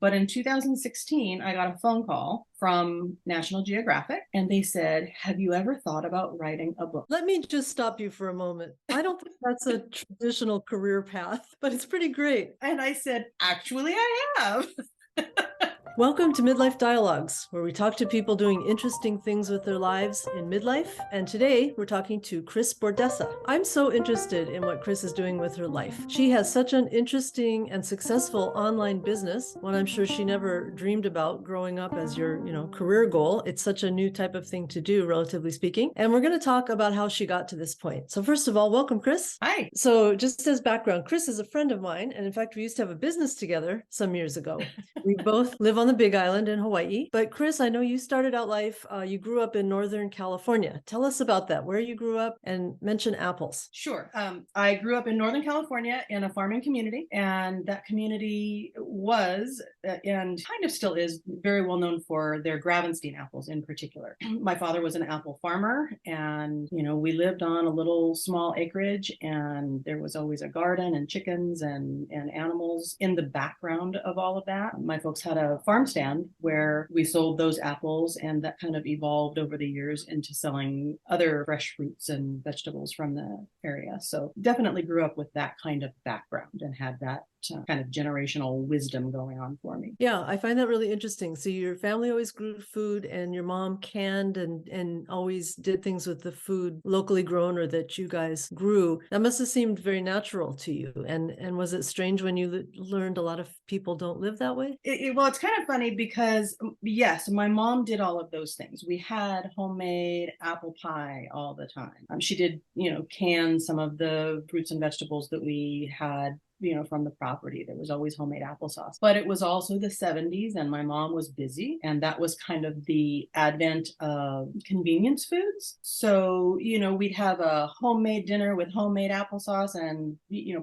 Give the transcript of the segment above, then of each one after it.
But in 2016, I got a phone call from National Geographic, and they said, "Have you ever thought about writing a book?" Let me just stop you for a moment. I don't think that's a traditional career path, but it's pretty great. And I said, "Actually, I have." Welcome to Midlife Dialogues, where we talk to people doing interesting things with their lives in midlife. And today we're talking to Chris Bordessa. I'm so interested in what Chris is doing with her life. She has such an interesting and successful online business, one I'm sure she never dreamed about growing up as your, career goal. It's such a new type of thing to do, relatively speaking. And we're going to talk about how she got to this point. So first of all, welcome, Chris. Hi. So just as background, Chris is a friend of mine. And in fact, we used to have a business together some years ago. We both live on the Big Island in Hawaii. But Chris, I know you started out life, you grew up in Northern California. Tell us about that, where you grew up, and mention apples. Sure. I grew up in Northern California in a farming community, and that community was, and kind of still is, very well known for their Gravenstein apples in particular. My father was an apple farmer, and, we lived on a little small acreage, and there was always a garden and chickens and animals in the background of all of that. My folks had a farm stand where we sold those apples, and that kind of evolved over the years into selling other fresh fruits and vegetables from the area. So definitely grew up with that kind of background and had that kind of generational wisdom going on for me. Yeah, I find that really interesting. So your family always grew food, and your mom canned and always did things with the food locally grown or that you guys grew. That must have seemed very natural to you. And was it strange when you learned a lot of people don't live that way? Well, it's kind of funny because, yes, my mom did all of those things. We had homemade apple pie all the time. She did, can some of the fruits and vegetables that we had from the property. There was always homemade applesauce. But it was also the 70s, and my mom was busy, and that was kind of the advent of convenience foods. So, we'd have a homemade dinner with homemade applesauce and,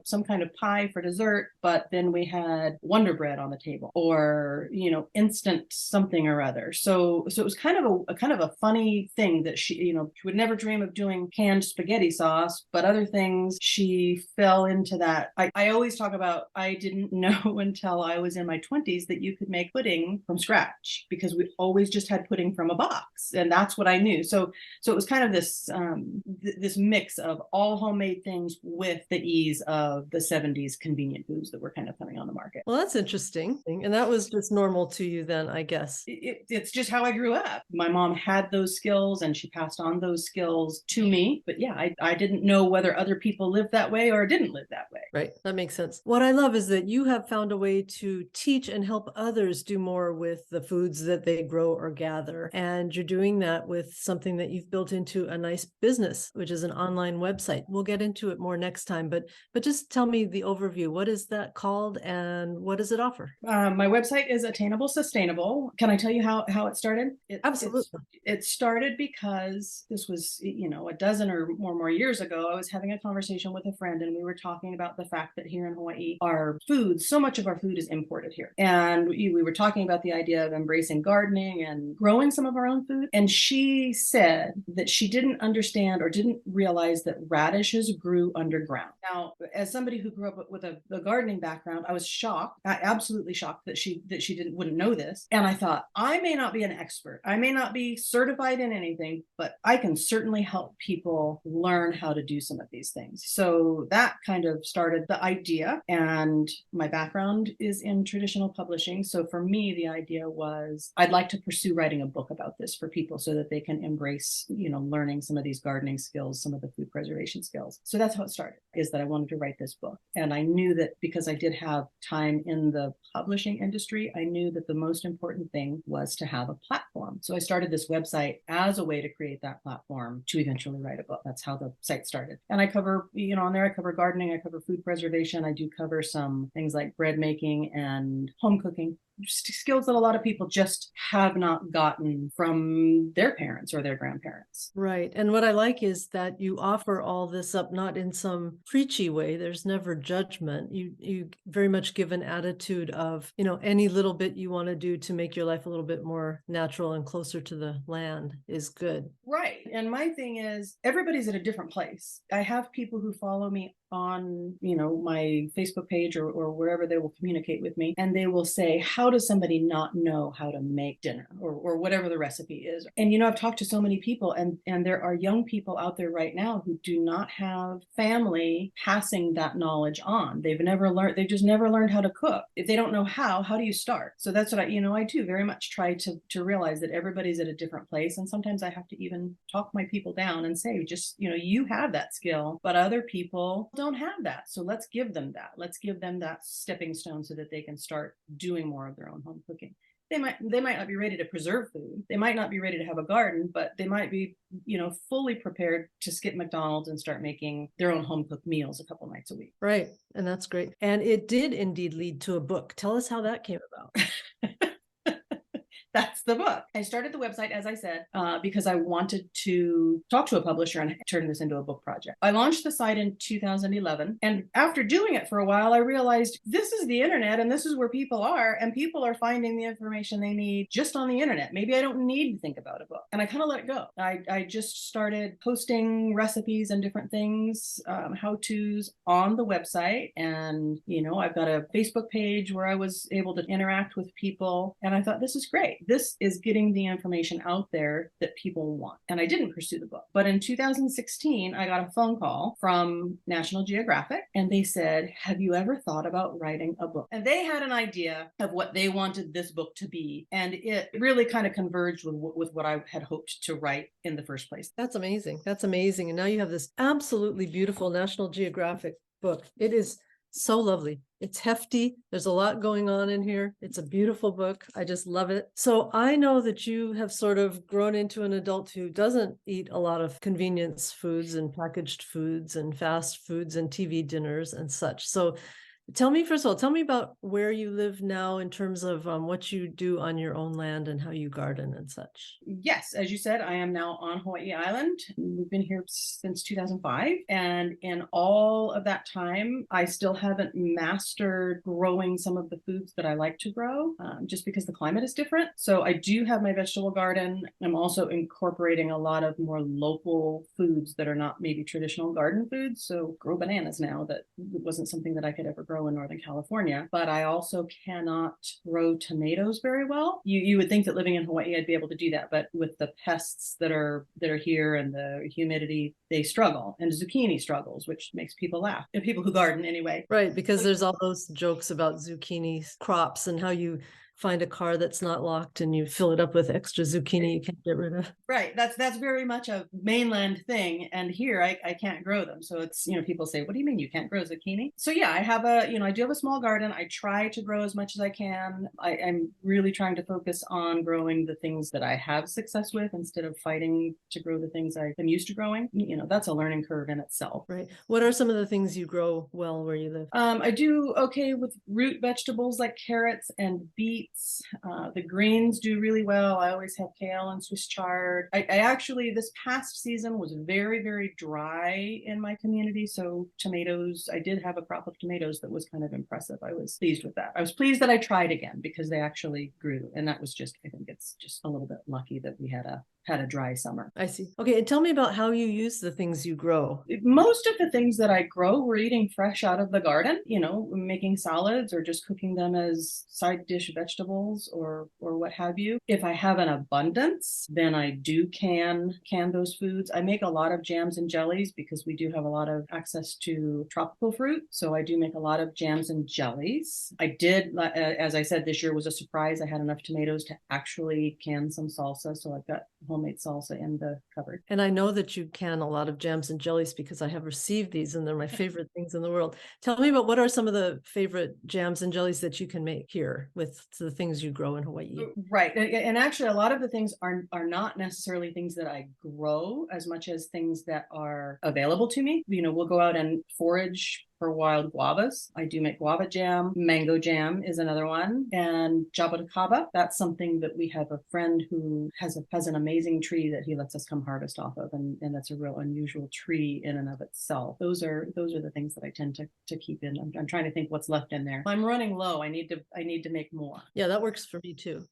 some kind of pie for dessert, but then we had Wonder Bread on the table or, instant something or other. So it was kind of a funny thing that she would never dream of doing canned spaghetti sauce, but other things she fell into that. I always talk about, I didn't know until I was in my 20s that you could make pudding from scratch, because we always just had pudding from a box, and that's what I knew. So it was kind of this mix of all homemade things with the ease of the 70s convenient foods that were kind of coming on the market. Well, that's interesting. And that was just normal to you then, I guess. It's just how I grew up. My mom had those skills, and she passed on those skills to me. But yeah, I didn't know whether other people lived that way or didn't live that way. Right. That makes sense. What I love is that you have found a way to teach and help others do more with the foods that they grow or gather. And you're doing that with something that you've built into a nice business, which is an online website. We'll get into it more next time, but just tell me the overview. What is that called and what does it offer? My website is Attainable Sustainable. Can I tell you how it started? Absolutely. It started because this was, a dozen or more years ago. I was having a conversation with a friend, and we were talking about the fact that here in Hawaii, our food, so much of our food is imported here. And we were talking about the idea of embracing gardening and growing some of our own food. And she said that she didn't understand or didn't realize that radishes grew underground. Now, as somebody who grew up with a gardening background, I was shocked, absolutely shocked that she wouldn't know this. And I thought, I may not be an expert, I may not be certified in anything, but I can certainly help people learn how to do some of these things. So that kind of started the idea. And my background is in traditional publishing. So for me, the idea was I'd like to pursue writing a book about this for people so that they can embrace, learning some of these gardening skills, some of the food preservation skills. So that's how it started, is that I wanted to write this book. And I knew that because I did have time in the publishing industry, I knew that the most important thing was to have a platform. So I started this website as a way to create that platform to eventually write a book. That's how the site started. And I cover, on there, I cover gardening, I cover food preservation, I do cover some things like bread making and home cooking. Skills that a lot of people just have not gotten from their parents or their grandparents. Right. And what I like is that you offer all this up not in some preachy way. There's never judgment. You very much give an attitude of, any little bit you want to do to make your life a little bit more natural and closer to the land is good. Right. And my thing is, everybody's at a different place. I have people who follow me on, my Facebook page or wherever they will communicate with me, and they will say, how how does somebody not know how to make dinner or whatever the recipe is? And, you know, I've talked to so many people, and there are young people out there right now who do not have family passing that knowledge on. They've just never learned how to cook. If they don't know how do you start? So that's what I do very much try to realize that everybody's at a different place. And sometimes I have to even talk my people down and say, just, you know, you have that skill, but other people don't have that. So let's give them that. Let's give them that stepping stone so that they can start doing more of their own home cooking. They might not be ready to preserve food. They might not be ready to have a garden, but they might be, you know, fully prepared to skip McDonald's and start making their own home cooked meals a couple nights a week. Right. And that's great. And it did indeed lead to a book. Tell us how that came about. That's the book. I started the website, as I said, because I wanted to talk to a publisher and turn this into a book project. I launched the site in 2011. And after doing it for a while, I realized this is the internet and this is where people are. And people are finding the information they need just on the internet. Maybe I don't need to think about a book. And I kind of let it go. I just started posting recipes and different things, how-tos on the website. And, you know, I've got a Facebook page where I was able to interact with people. And I thought, this is great. This is getting the information out there that people want. And I didn't pursue the book. But in 2016, I got a phone call from National Geographic, and they said, have you ever thought about writing a book? And they had an idea of what they wanted this book to be. And it really kind of converged with what I had hoped to write in the first place. That's amazing. That's amazing. And now you have this absolutely beautiful National Geographic book. It is so lovely. It's hefty. There's a lot going on in here. It's a beautiful book. I just love it. So I know that you have sort of grown into an adult who doesn't eat a lot of convenience foods and packaged foods and fast foods and TV dinners and such. So tell me, first of all, tell me about where you live now in terms of what you do on your own land and how you garden and such. Yes, as you said, I am now on Hawaii Island. We've been here since 2005. And in all of that time, I still haven't mastered growing some of the foods that I like to grow, just because the climate is different. So I do have my vegetable garden. I'm also incorporating a lot of more local foods that are not maybe traditional garden foods. So grow bananas now. That wasn't something that I could ever grow in Northern California, but I also cannot grow tomatoes very well. You would think that living in Hawaii, I'd be able to do that, but with the pests that are here and the humidity, they struggle. And zucchini struggles, which makes people laugh. And people who garden anyway. Right, because there's all those jokes about zucchini crops and how you find a car that's not locked and you fill it up with extra zucchini you can't get rid of. Right. That's very much a mainland thing. And here I can't grow them. So it's, you know, people say, what do you mean you can't grow zucchini? So yeah, I do have a small garden. I try to grow as much as I can. I'm really trying to focus on growing the things that I have success with instead of fighting to grow the things I am used to growing. You know, that's a learning curve in itself. Right. What are some of the things you grow well where you live? I do okay with root vegetables like carrots and beets. The greens do really well. I always have kale and Swiss chard. I actually, this past season was very, very dry in my community. So tomatoes, I did have a crop of tomatoes that was kind of impressive. I was pleased with that. I was pleased that I tried again because they actually grew. And that was just, I think it's just a little bit lucky that we had a dry summer. I see. Okay, and tell me about how you use the things you grow. Most of the things that I grow, we're eating fresh out of the garden, you know, making salads or just cooking them as side dish vegetables or what have you. If I have an abundance, then I do can those foods. I make a lot of jams and jellies because we do have a lot of access to tropical fruit. So I do make a lot of jams and jellies. I did, as I said, this year was a surprise. I had enough tomatoes to actually can some salsa. So I've got homemade salsa in the cupboard. And I know that you can a lot of jams and jellies because I have received these and they're my favorite things in the world. Tell me about what are some of the favorite jams and jellies that you can make here with the things you grow in Hawaii? Right. And actually, a lot of the things are not necessarily things that I grow as much as things that are available to me. You know, we'll go out and forage for wild guavas. I do make guava jam. Mango jam is another one. And Jaboticaba, that's something that we have a friend who has an amazing tree that he lets us come harvest off of. And that's a real unusual tree in and of itself. Those are the things that I tend to keep in. I'm trying to think what's left in there. I'm running low. I need to make more. Yeah, that works for me too.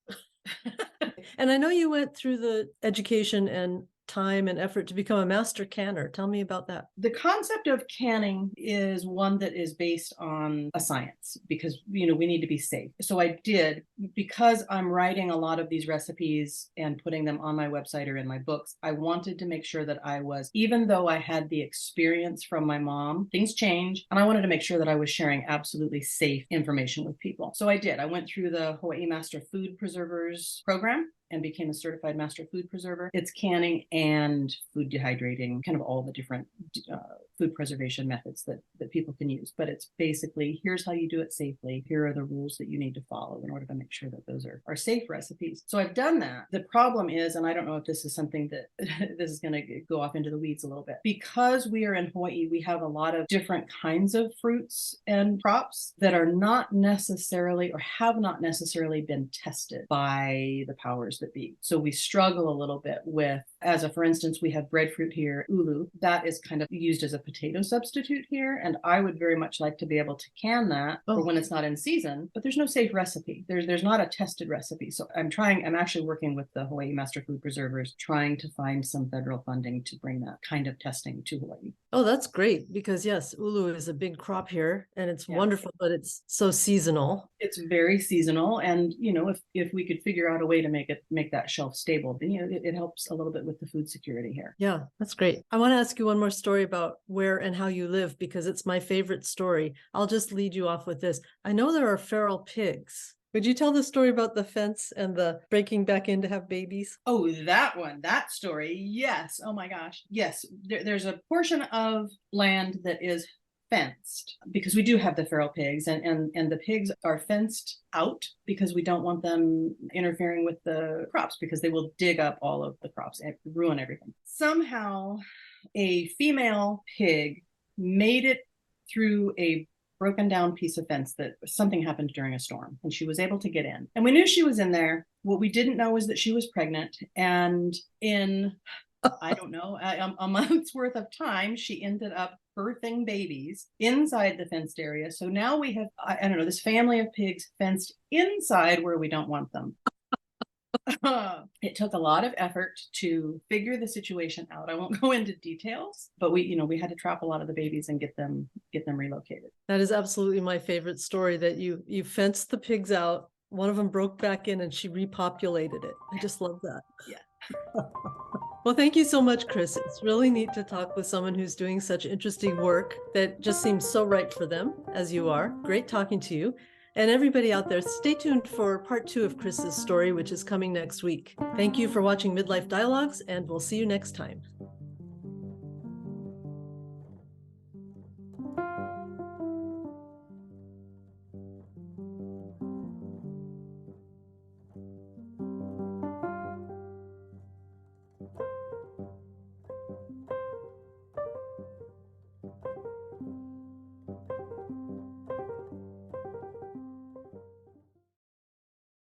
And I know you went through the education and time and effort to become a master canner. Tell me about that. The concept of canning is one that is based on a science because, we need to be safe. So I did, because I'm writing a lot of these recipes and putting them on my website or in my books, I wanted to make sure that I was, even though I had the experience from my mom, things change, and I wanted to make sure that I was sharing absolutely safe information with people. So I did. I went through the Hawaii Master Food Preservers program and became a certified master food preserver. It's canning and food dehydrating, kind of all the different food preservation methods that people can use. But it's basically, here's how you do it safely. Here are the rules that you need to follow in order to make sure that those are safe recipes. So I've done that. The problem is, and I don't know if this is something that this is going to go off into the weeds a little bit, because we are in Hawaii, we have a lot of different kinds of fruits and crops that are not necessarily or have not necessarily been tested by the powers that be. So we struggle a little bit with, for instance, we have breadfruit here, ulu, that is kind of used as a potato substitute here. And I would very much like to be able to can that for when it's not in season, but there's no safe recipe. There's not a tested recipe. So I'm actually working with the Hawaii Master Food Preservers, trying to find some federal funding to bring that kind of testing to Hawaii. Oh, that's great, because yes, ulu is a big crop here and it's wonderful, but it's so seasonal. It's very seasonal. And, if we could figure out a way to make that shelf stable, then, it helps a little bit with the food security here. Yeah, that's great. I want to ask you one more story about where and how you live, because it's my favorite story. I'll just lead you off with this. I know there are feral pigs. Would you tell the story about the fence and the breaking back in to have babies? Oh, that story. Yes. Oh my gosh. Yes. There's a portion of land that is fenced because we do have the feral pigs, and the pigs are fenced out because we don't want them interfering with the crops, because they will dig up all of the crops and ruin everything. Somehow a female pig made it through a broken down piece of fence that something happened during a storm, and she was able to get in. And we knew she was in there. What we didn't know was that she was pregnant, and in I don't know, a month's worth of time, she ended up birthing babies inside the fenced area. So now we have, I don't know, this family of pigs fenced inside where we don't want them. It took a lot of effort to figure the situation out. I won't go into details, but we had to trap a lot of the babies and get them relocated. That is absolutely my favorite story, that you fenced the pigs out. One of them broke back in and she repopulated it. I just love that. Yeah. Well, thank you so much, Chris. It's really neat to talk with someone who's doing such interesting work that just seems so right for them, as you are. Great talking to you. And everybody out there, stay tuned for part 2 of Chris's story, which is coming next week. Thank you for watching Midlife Dialogues, and we'll see you next time.